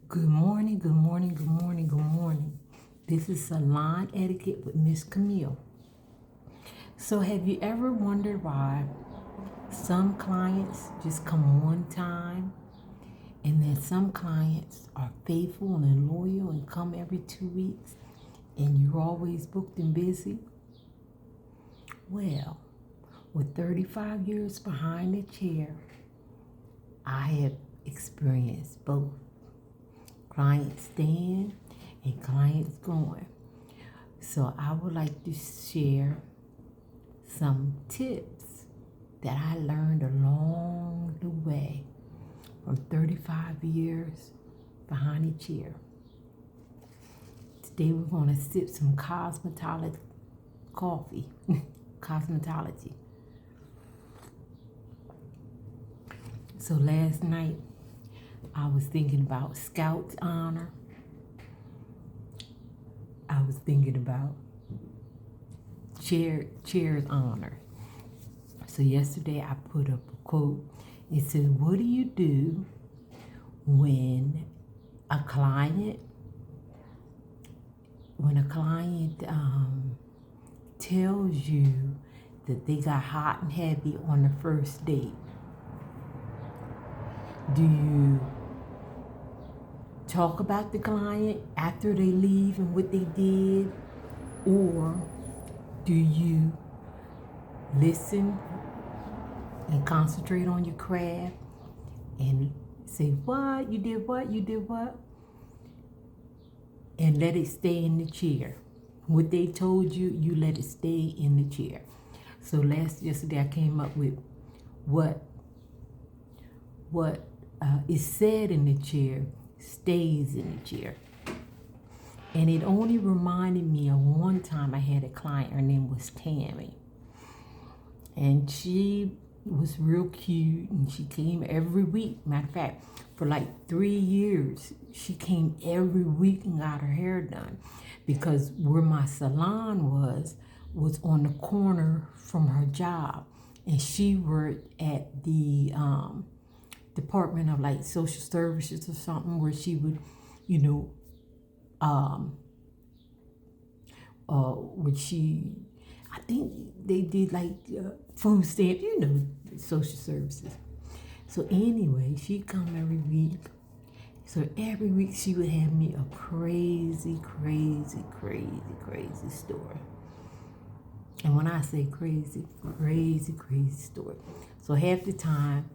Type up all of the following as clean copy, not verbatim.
Good morning, good morning, good morning, good morning. This is Salon Etiquette with Miss Camille. So, have you ever wondered why some clients just come one time and then some clients are faithful and loyal and come every 2 weeks and you're always booked and busy? Well, with 35 years behind the chair, I have experienced both clients staying and clients going. So I would like to share some tips that I learned along the way from 35 years behind a chair. Today we're going to sip some cosmetology coffee. Cosmetology. So last night I was thinking about Scout's honor. I was thinking about chair's honor. So yesterday I put up a quote. It said, "What do you do when a client tells you that they got hot and heavy on the first date? Do you talk about the client after they leave and what they did, or do you listen and concentrate on your craft and say, what, you did what, and let it stay in the chair? What they told you, you let it stay in the chair." So yesterday I came up with what is said in the chair stays in the chair. And it only reminded me of one time I had a client, her name was Tammy. And she was real cute and she came every week. Matter of fact, for like 3 years, she came every week and got her hair done, because where my salon was on the corner from her job. And she worked at the Department of like Social Services or something, where she would, I think they did like food stamp, social services. So anyway, she'd come every week. So every week she would have me a crazy, crazy, crazy, crazy story. And when I say crazy, crazy, crazy story. So half the time,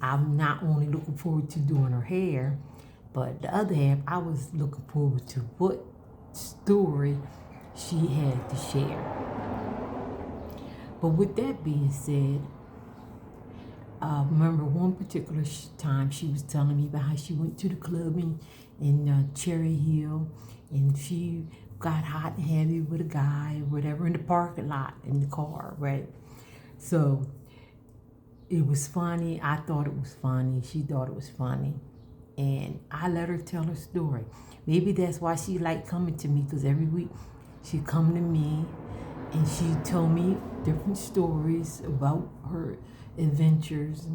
I'm not only looking forward to doing her hair, but the other half, I was looking forward to what story she had to share. But with that being said, I remember one particular time she was telling me about how she went to the club in Cherry Hill, and she got hot and heavy with a guy or whatever in the parking lot in the car, right? So it was funny. I thought it was funny. She thought it was funny. And I let her tell her story. Maybe that's why she liked coming to me, because every week she'd come to me and she told me different stories about her adventures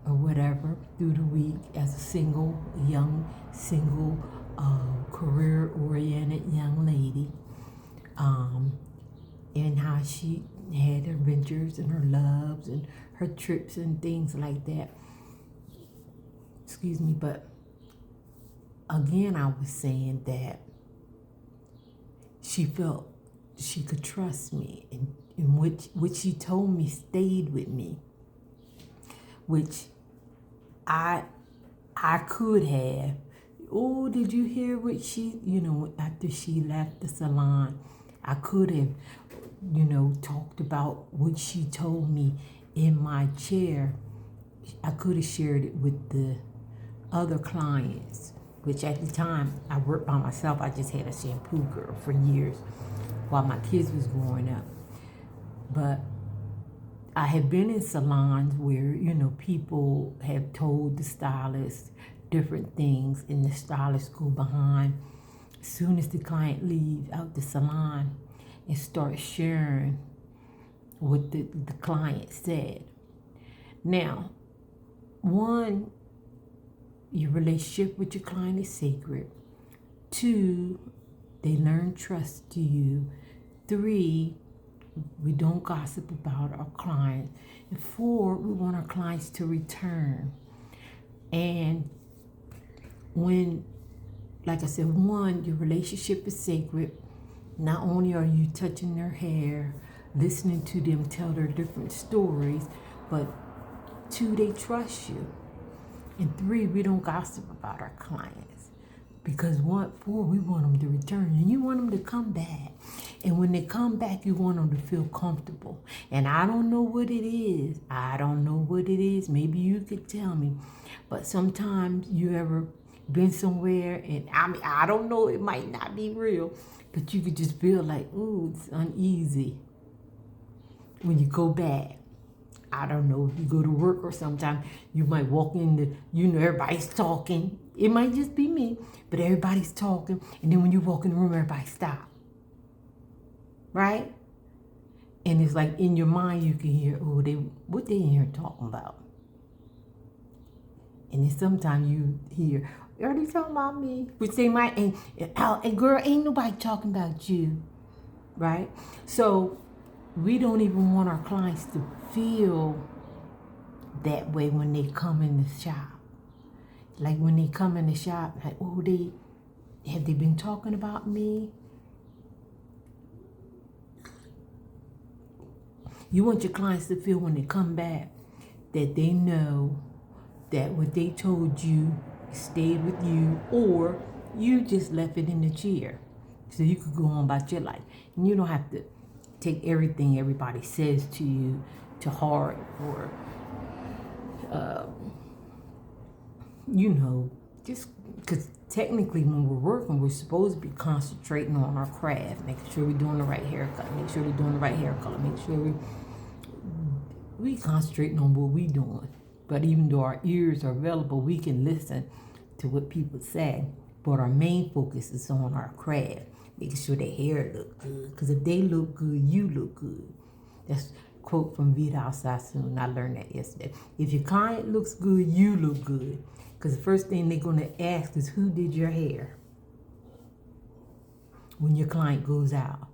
or whatever through the week as a young single, career-oriented young lady, and how she had her adventures and her loves and her trips and things like that. Excuse me, but again, I was saying that she felt she could trust me, and which she told me stayed with me, which I could have. Oh, did you hear what after she left the salon, I could have, talked about what she told me in my chair. I could have shared it with the other clients, which at the time I worked by myself. I just had a shampoo girl for years while my kids was growing up. But I have been in salons where, people have told the stylist different things, and the stylist go behind as soon as the client leaves out the salon and start sharing what the client said. Now, one your relationship with your client is sacred. 2, they learn trust to you. 3, we don't gossip about our clients. And 4, we want our clients to return. And when, like I said, 1, your relationship is sacred. Not only are you touching their hair, listening to them tell their different stories, but 2, they trust you. And 3, we don't gossip about our clients. Because 4, we want them to return, and you want them to come back. And when they come back, you want them to feel comfortable. And I don't know what it is. Maybe you could tell me. But sometimes you ever been somewhere, and I don't know, it might not be real, but you could just feel like, ooh, it's uneasy when you go back. I don't know, if you go to work or sometimes you might walk in everybody's talking. It might just be me, but everybody's talking. And then when you walk in the room, everybody stop. Right? And it's like in your mind, you can hear, what they in here talking about? And then sometimes you hear, are they talking about me? Which they might, and girl, ain't nobody talking about you. Right? So we don't even want our clients to feel that way when they come in the shop. Like when they come in the shop, like, have they been talking about me? You want your clients to feel when they come back that they know that what they told you stayed with you, or you just left it in the chair so you could go on about your life. And you don't have to take everything everybody says to you to heart, or just because technically when we're working, we're supposed to be concentrating on our craft, making sure we're doing the right haircut, make sure we're doing the right hair color, make sure we concentrating on what we doing. But even though our ears are available, we can listen to what people say, but our main focus is on our craft, making sure their hair look good, because if they look good, you look good. That's a quote from Vidal Sassoon. I learned that yesterday. If your client looks good, you look good. Because the first thing they're going to ask is, who did your hair? When your client goes out.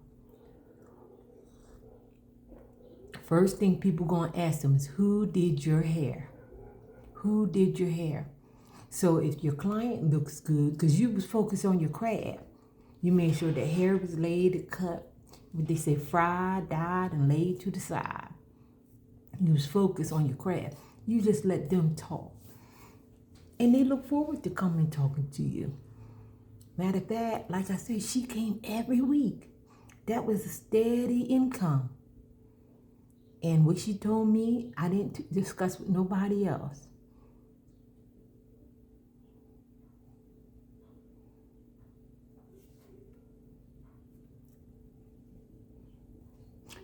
First thing people going to ask them is, who did your hair? Who did your hair? So if your client looks good, because you was focused on your craft, you made sure the hair was laid, cut, what they say, fried, dyed, and laid to the side. You was focused on your craft. You just let them talk. And they look forward to coming talking to you. Matter of fact, like I said, she came every week. That was a steady income. And what she told me, I didn't discuss with nobody else.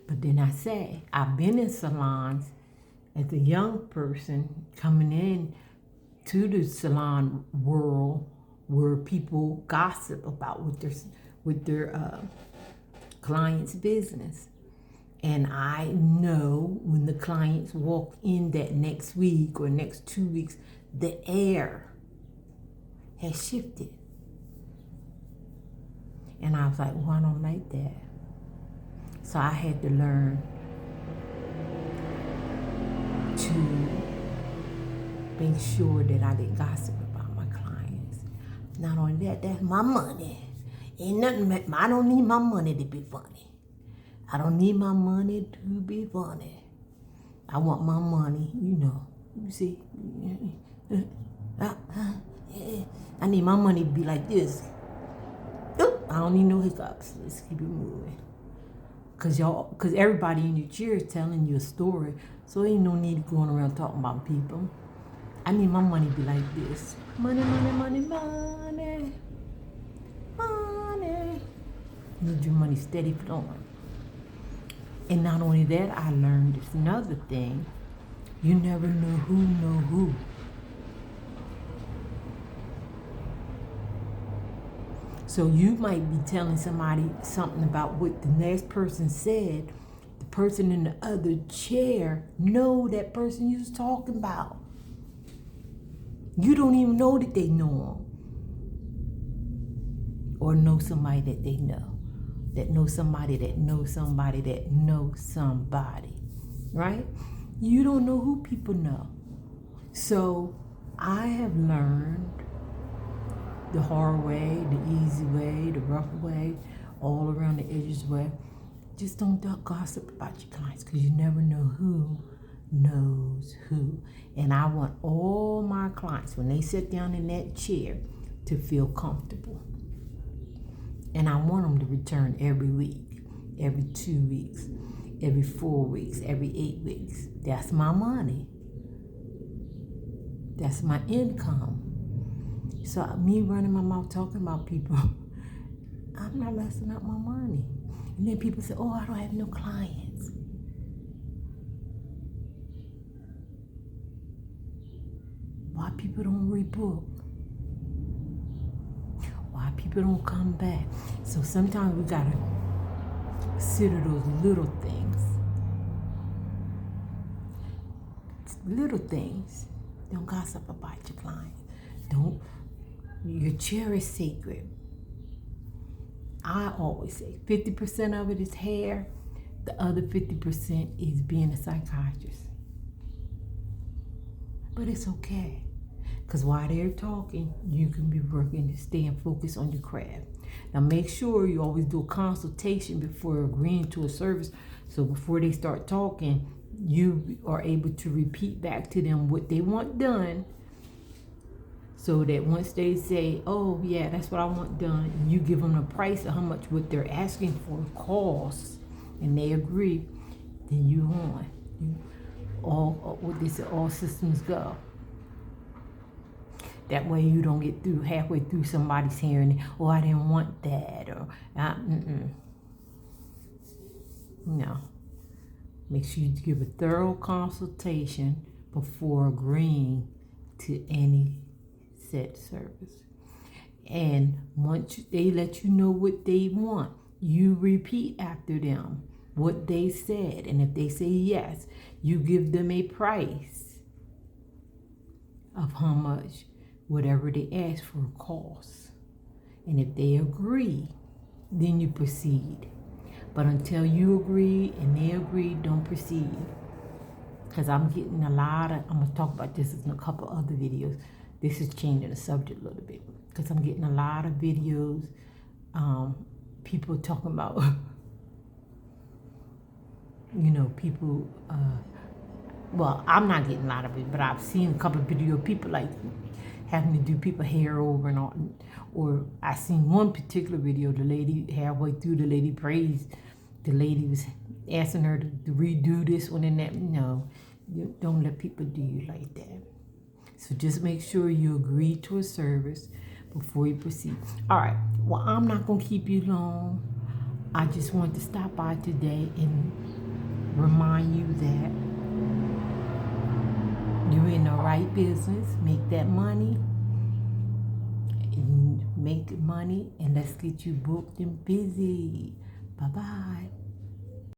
But then I say, I've been in salons as a young person coming in to the salon world where people gossip about with their clients' business. And I know when the clients walk in that next week or next 2 weeks, the air has shifted. And I was like, well, I don't like that. So I had to learn to make sure that I didn't gossip about my clients. Not only that, that's my money. Ain't nothing, I don't need my money to be funny. I don't need my money to be funny. I want my money, you see. I need my money to be like this. I don't need no hiccups. Let's keep it moving. Cause everybody in your chair is telling you a story, so ain't no need going around talking about people. I need my money to be like this. Money, money, money, money, money. Need your money steady flowing. And not only that, I learned it's another thing. You never know who. So you might be telling somebody something about what the next person said. The person in the other chair know that person you was talking about. You don't even know that they know them. Or know somebody that they know. That knows somebody that knows somebody that knows somebody. Right? You don't know who people know. So I have learned the hard way, the easy way, the rough way, all around the edges way. Just don't gossip about your clients, because you never know who knows who. And I want all my clients, when they sit down in that chair, to feel comfortable. And I want them to return every week, every 2 weeks, every 4 weeks, every 8 weeks. That's my money. That's my income. So me running my mouth talking about people, I'm not messing up my money. And then people say, oh, I don't have no clients. Why people don't rebook? Why people don't come back? So sometimes we gotta consider those little things. Little things. Don't gossip about your clients. Your chair is sacred. I always say 50% of it is hair, the other 50% is being a psychiatrist. But it's okay, because while they're talking, you can be working to stay and focus on your craft. Now make sure you always do a consultation before agreeing to a service, so before they start talking, you are able to repeat back to them what they want done, so that once they say, oh yeah, that's what I want done, and you give them the price of how much what they're asking for costs, and they agree, then you on. All systems go. That way you don't get through halfway through somebody's hearing, oh, I didn't want that, or no. Make sure you give a thorough consultation before agreeing to any set service. And once they let you know what they want, you repeat after them what they said. And if they say yes, you give them a price of how much whatever they ask for costs. And if they agree, then you proceed. But until you agree and they agree, don't proceed. Because I'm getting I'm going to talk about this in a couple other videos. This is changing the subject a little bit. Because I'm getting a lot of videos, people talking about, people, well, I'm not getting a lot of it, but I've seen a couple of videos, people like having to do people hair over and all. Or I seen one particular video, the lady, halfway through, the lady praised. The lady was asking her to redo this one and that. No, you don't let people do you like that. So just make sure you agree to a service before you proceed. All right, well, I'm not going to keep you long. I just want to stop by today and remind you that you're in the right business. Make that money. Make money, and let's get you booked and busy. Bye-bye.